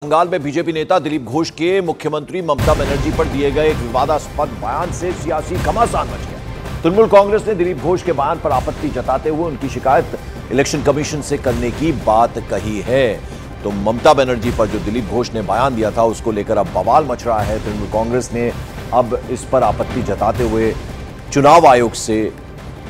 बंगाल में बीजेपी नेता दिलीप घोष के मुख्यमंत्री ममता बनर्जी पर दिए गए एक विवादास्पद बयान से सियासी घमासान मच गया। तृणमूल कांग्रेस ने दिलीप घोष के बयान पर आपत्ति जताते हुए उनकी शिकायत इलेक्शन कमीशन से करने की बात कही है। तो ममता बनर्जी पर जो दिलीप घोष ने बयान दिया था उसको लेकर अब बवाल मच रहा है। तृणमूल कांग्रेस ने अब इस पर आपत्ति जताते हुए चुनाव आयोग से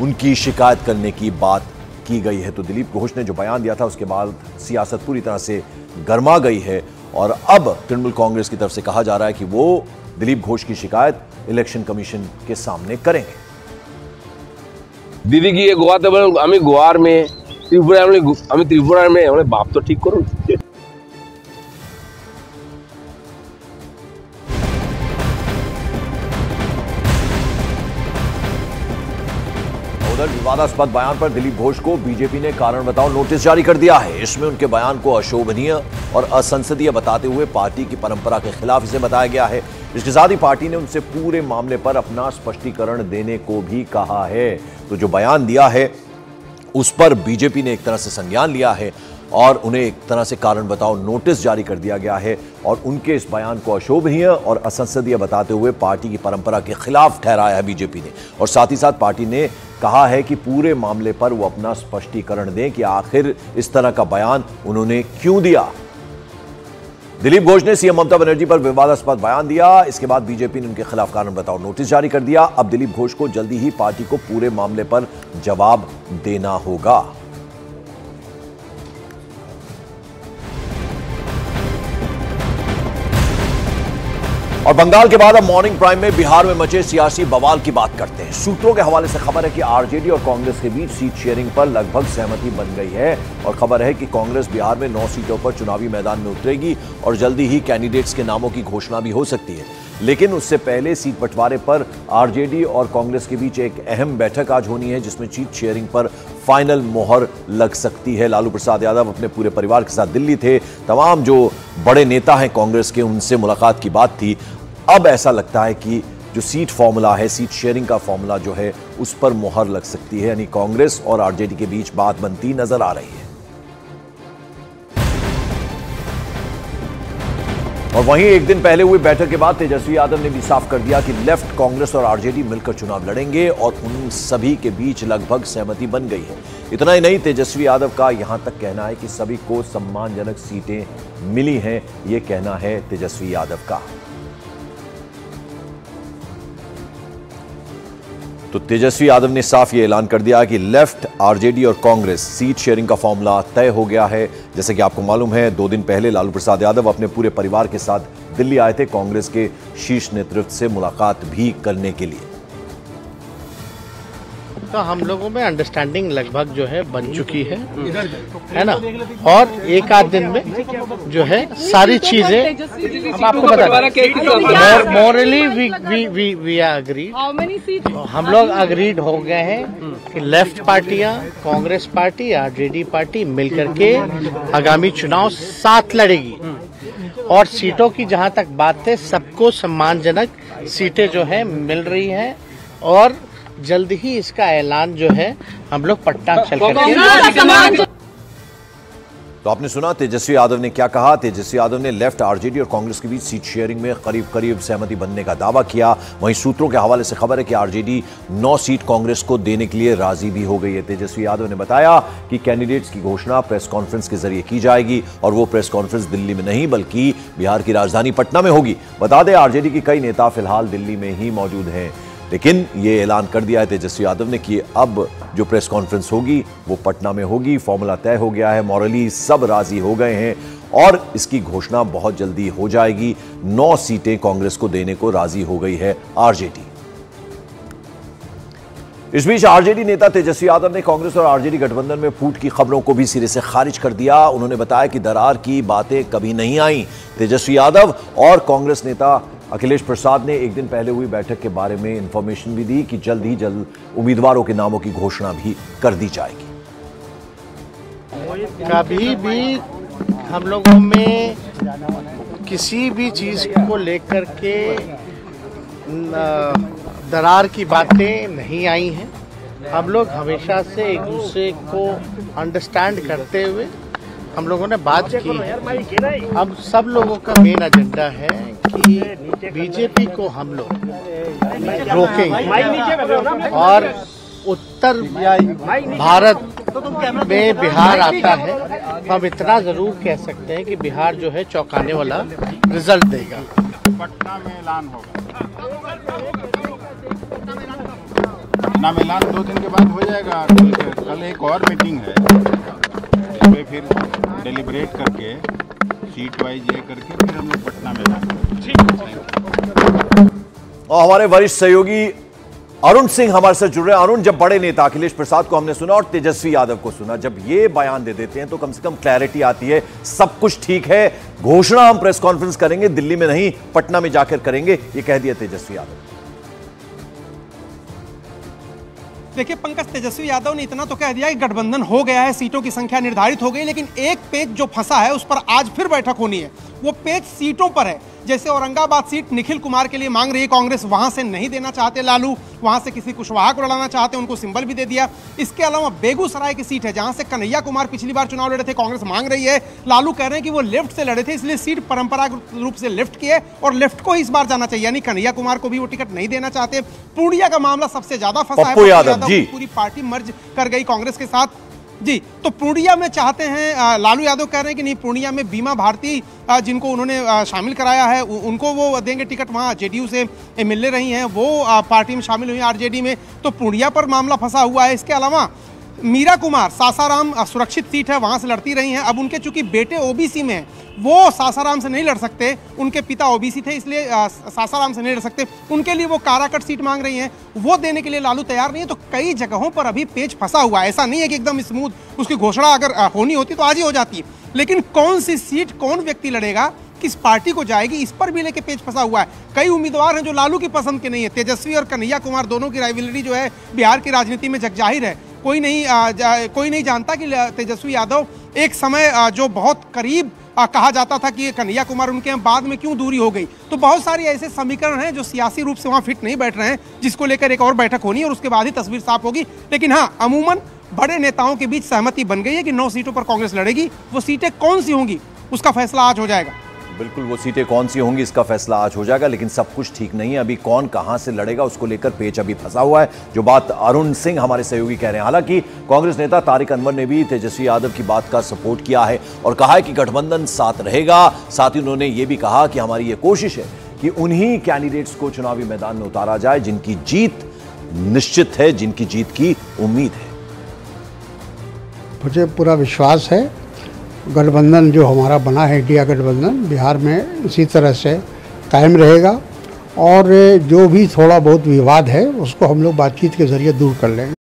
उनकी शिकायत करने की बात की गई है। तो दिलीप घोष ने जो बयान दिया था उसके बाद सियासत पूरी तरह से गर्मा गई है और अब तृणमूल कांग्रेस की तरफ से कहा जा रहा है कि वो दिलीप घोष की शिकायत इलेक्शन कमीशन के सामने करेंगे। दीदी की गोवाते बोले गोवार में त्रिपुरा में बाप तो ठीक करो। विवादास्पद बयान पर दिलीप घोष को बीजेपी ने कारण बताओ नोटिस जारी कर दिया है। इसमें उनके बयान को अशोभनीय और असंसदीय बताते हुए पार्टी की परंपरा के खिलाफ इसे बताया गया है। इसके साथ ही पार्टी ने उनसे पूरे मामले पर अपना स्पष्टीकरण देने को भी कहा है। तो जो बयान दिया है उस पर बीजेपी ने एक तरह से संज्ञान लिया है और उन्हें एक तरह से कारण बताओ नोटिस जारी कर दिया गया है और उनके इस बयान को अशोभनीय और असंसदीय बताते हुए पार्टी की परंपरा के खिलाफ ठहराया है बीजेपी ने। और साथ ही साथ पार्टी ने कहा है कि पूरे मामले पर वो अपना स्पष्टीकरण दें कि आखिर इस तरह का बयान उन्होंने क्यों दिया। दिलीप घोष ने सीएम ममता बनर्जी पर विवादास्पद बयान दिया। इसके बाद बीजेपी ने उनके खिलाफ कारण बताओ नोटिस जारी कर दिया। अब दिलीप घोष को जल्दी ही पार्टी को पूरे मामले पर जवाब देना होगा। और बंगाल के बाद अब मॉर्निंग प्राइम में बिहार में मचे सियासी बवाल की बात करते हैं। सूत्रों के हवाले से खबर है कि आरजेडी और कांग्रेस के बीच सीट शेयरिंग पर लगभग सहमति बन गई है और खबर है कि कांग्रेस बिहार में 9 सीटों पर चुनावी मैदान में उतरेगी और जल्दी ही कैंडिडेट्स के नामों की घोषणा भी हो सकती है। लेकिन उससे पहले सीट बंटवारे पर आरजेडी और कांग्रेस के बीच एक अहम बैठक आज होनी है जिसमें सीट शेयरिंग पर फाइनल मोहर लग सकती है। लालू प्रसाद यादव अपने पूरे परिवार के साथ दिल्ली थे। तमाम जो बड़े नेता हैं कांग्रेस के उनसे मुलाकात की बात थी। अब ऐसा लगता है कि जो सीट फॉर्मूला है, सीट शेयरिंग का फॉर्मूला जो है उस पर मोहर लग सकती है, यानी कांग्रेस और आरजेडी के बीच बात बनती नजर आ रही है। और वहीं एक दिन पहले हुई बैठक के बाद तेजस्वी यादव ने भी साफ कर दिया कि लेफ्ट, कांग्रेस और आरजेडी मिलकर चुनाव लड़ेंगे और उन सभी के बीच लगभग सहमति बन गई है। इतना ही नहीं, तेजस्वी यादव का यहां तक कहना है कि सभी को सम्मानजनक सीटें मिली हैं। यह कहना है तेजस्वी यादव का। तो तेजस्वी यादव ने साफ ये ऐलान कर दिया कि लेफ्ट, आरजेडी और कांग्रेस सीट शेयरिंग का फॉर्मूला तय हो गया है। जैसे कि आपको मालूम है 2 दिन पहले लालू प्रसाद यादव अपने पूरे परिवार के साथ दिल्ली आए थे कांग्रेस के शीर्ष नेतृत्व से मुलाकात भी करने के लिए। तो हम लोगों में अंडरस्टैंडिंग लगभग जो है बन चुकी है ना। और एक आध दिन में जो है सारी चीजें हम आपको बता मोरली वी आर अग्रीड। हम लोग अग्रीड हो गए हैं कि लेफ्ट पार्टियां, कांग्रेस पार्टी, आरजेडी पार्टी मिलकर के आगामी चुनाव साथ लड़ेगी और सीटों की जहां तक बात है सबको सम्मानजनक सीटें जो है मिल रही हैं और जल्द ही इसका ऐलान जो है हम लोग पटना चल करके। तो आपने सुना तेजस्वी यादव ने क्या कहा। तेजस्वी यादव ने लेफ्ट, आरजेडी और कांग्रेस के बीच सीट शेयरिंग में करीब करीब सहमति बनने का दावा किया। वहीं सूत्रों के हवाले से खबर है कि आरजेडी 9 सीट कांग्रेस को देने के लिए राजी भी हो गई है। तेजस्वी यादव ने बताया कि कैंडिडेट्स की घोषणा प्रेस कॉन्फ्रेंस के जरिए की जाएगी और वो प्रेस कॉन्फ्रेंस दिल्ली में नहीं बल्कि बिहार की राजधानी पटना में होगी। बता दें आरजेडी के कई नेता फिलहाल दिल्ली में ही मौजूद हैं, लेकिन ये ऐलान कर दिया है तेजस्वी यादव ने कि अब जो प्रेस कॉन्फ्रेंस होगी वो पटना में होगी। फॉर्मूला तय हो गया है, मॉरली सब राजी हो गए हैं और इसकी घोषणा बहुत जल्दी हो जाएगी। 9 सीटें कांग्रेस को देने को राजी हो गई है आरजेडी। इस बीच आरजेडी नेता तेजस्वी यादव ने कांग्रेस और आरजेडी गठबंधन में फूट की खबरों को भी सिरे से खारिज कर दिया। उन्होंने बताया कि दरार की बातें कभी नहीं आई। तेजस्वी यादव और कांग्रेस नेता अखिलेश प्रसाद ने एक दिन पहले हुई बैठक के बारे में इंफॉर्मेशन भी दी कि जल्द ही जल्द उम्मीदवारों के नामों की घोषणा भी कर दी जाएगी। कभी भी हम लोगों में किसी भी चीज को लेकर के दरार की बातें नहीं आई हैं। हम लोग हमेशा से एक दूसरे को अंडरस्टैंड करते हुए हम लोगों ने बात की है। अब सब लोगों का मेन एजेंडा है कि बीजेपी को हम लोग रोकेंगे और उत्तर भारत में बिहार आता है तो हम इतना जरूर कह सकते हैं कि बिहार जो है चौंकाने वाला रिजल्ट देगा। पटना में ऐलान होगा, पटना में ऐलान 2 दिन के बाद हो जाएगा। कल एक और मीटिंग है, इस पे फिर डिलिब्रेट करके सीट वाइज ले करके फिर हम लोग पटना में ऐलान। और हमारे वरिष्ठ सहयोगी अरुण सिंह हमारे साथ जुड़ रहे हैं। अरुण, जब बड़े नेता अखिलेश प्रसाद को हमने सुना और तेजस्वी यादव को सुना, जब ये बयान दे देते हैं तो कम से कम क्लैरिटी आती है, सब कुछ ठीक है, घोषणा हम प्रेस कॉन्फ्रेंस करेंगे, दिल्ली में नहीं पटना में जाकर करेंगे, ये कह दिया तेजस्वी यादव। देखिए पंकज, तेजस्वी यादव ने इतना तो कह दिया कि गठबंधन हो गया है, सीटों की संख्या निर्धारित हो गई, लेकिन एक पेच जो फंसा है उस पर आज फिर बैठक होनी है। वो पेच सीटों पर है। जैसे औरंगाबाद सीट निखिल कुमार के लिए मांग रही है कांग्रेस, वहां से नहीं देना चाहते लालू, वहां से किसी कुशवाहा को लड़ाना चाहते, उनको सिंबल भी दे दिया। इसके अलावा बेगूसराय की सीट है जहां से कन्हैया कुमार पिछली बार चुनाव लड़े थे, कांग्रेस मांग रही है। लालू कह रहे हैं कि वो लेफ्ट से लड़े थे, इसलिए सीट परंपरागत रूप से लेफ्ट की है और लेफ्ट को ही इस बार जाना चाहिए, यानी कन्हैया कुमार को भी वो टिकट नहीं देना चाहते। पूर्णिया का मामला सबसे ज्यादा फंसा है, पप्पू यादव जी पूरी पार्टी मर्ज कर गई कांग्रेस के साथ जी। तो पूर्णिया में चाहते हैं, लालू यादव कह रहे हैं कि नहीं, पूर्णिया में बीमा भारती जिनको उन्होंने शामिल कराया है उनको वो देंगे टिकट, वहाँ जेडीयू से एमएलए रही हैं, वो पार्टी में शामिल हुई आरजेडी में। तो पूर्णिया पर मामला फंसा हुआ है। इसके अलावा मीरा कुमार सासाराम सुरक्षित सीट है, वहां से लड़ती रही हैं। अब उनके चूंकि बेटे ओबीसी में हैं, वो सासाराम से नहीं लड़ सकते, उनके पिता ओबीसी थे, इसलिए सासाराम से नहीं लड़ सकते। उनके लिए वो काराकट सीट मांग रही हैं, वो देने के लिए लालू तैयार नहीं है। तो कई जगहों पर अभी पेच फंसा हुआ है। ऐसा नहीं है कि एकदम स्मूथ उसकी घोषणा अगर होनी होती तो आज ही हो जाती, लेकिन कौन सी सीट कौन व्यक्ति लड़ेगा, किस पार्टी को जाएगी, इस पर भी लेके पेच फंसा हुआ है। कई उम्मीदवार हैं जो लालू की पसंद के नहीं है। तेजस्वी और कन्हैया कुमार दोनों की राइवलरी जो है बिहार की राजनीति में जगजाहिर है। कोई नहीं जानता कि तेजस्वी यादव एक समय जो बहुत करीब कहा जाता था कि कन्हैया कुमार उनके यहाँ, बाद में क्यों दूरी हो गई। तो बहुत सारे ऐसे समीकरण हैं जो सियासी रूप से वहाँ फिट नहीं बैठ रहे हैं, जिसको लेकर एक और बैठक होनी है और उसके बाद ही तस्वीर साफ होगी। लेकिन हाँ, अमूमन बड़े नेताओं के बीच सहमति बन गई है कि 9 सीटों पर कांग्रेस लड़ेगी। वो सीटें कौन सी होंगी उसका फैसला आज हो जाएगा। बिल्कुल, वो सीटें कौन सी होंगी इसका फैसला आज हो जाएगा, लेकिन सब कुछ ठीक नहीं है। अभी कौन कहां से लड़ेगा उसको लेकर पेच अभी फंसा हुआ है, जो बात अरुण सिंह हमारे सहयोगी कह रहे हैं। हालांकि कांग्रेस नेता तारिक अनवर ने भी तेजस्वी यादव की बात का सपोर्ट किया है और कहा है कि गठबंधन साथ रहेगा। साथ ही उन्होंने ये भी कहा कि हमारी ये कोशिश है कि उन्हीं कैंडिडेट्स को चुनावी मैदान में उतारा जाए जिनकी जीत निश्चित है, जिनकी जीत की उम्मीद है। मुझे पूरा विश्वास है गठबंधन जो हमारा बना है, इंडिया गठबंधन, बिहार में इसी तरह से कायम रहेगा और जो भी थोड़ा बहुत विवाद है उसको हम लोग बातचीत के जरिए दूर कर लेंगे।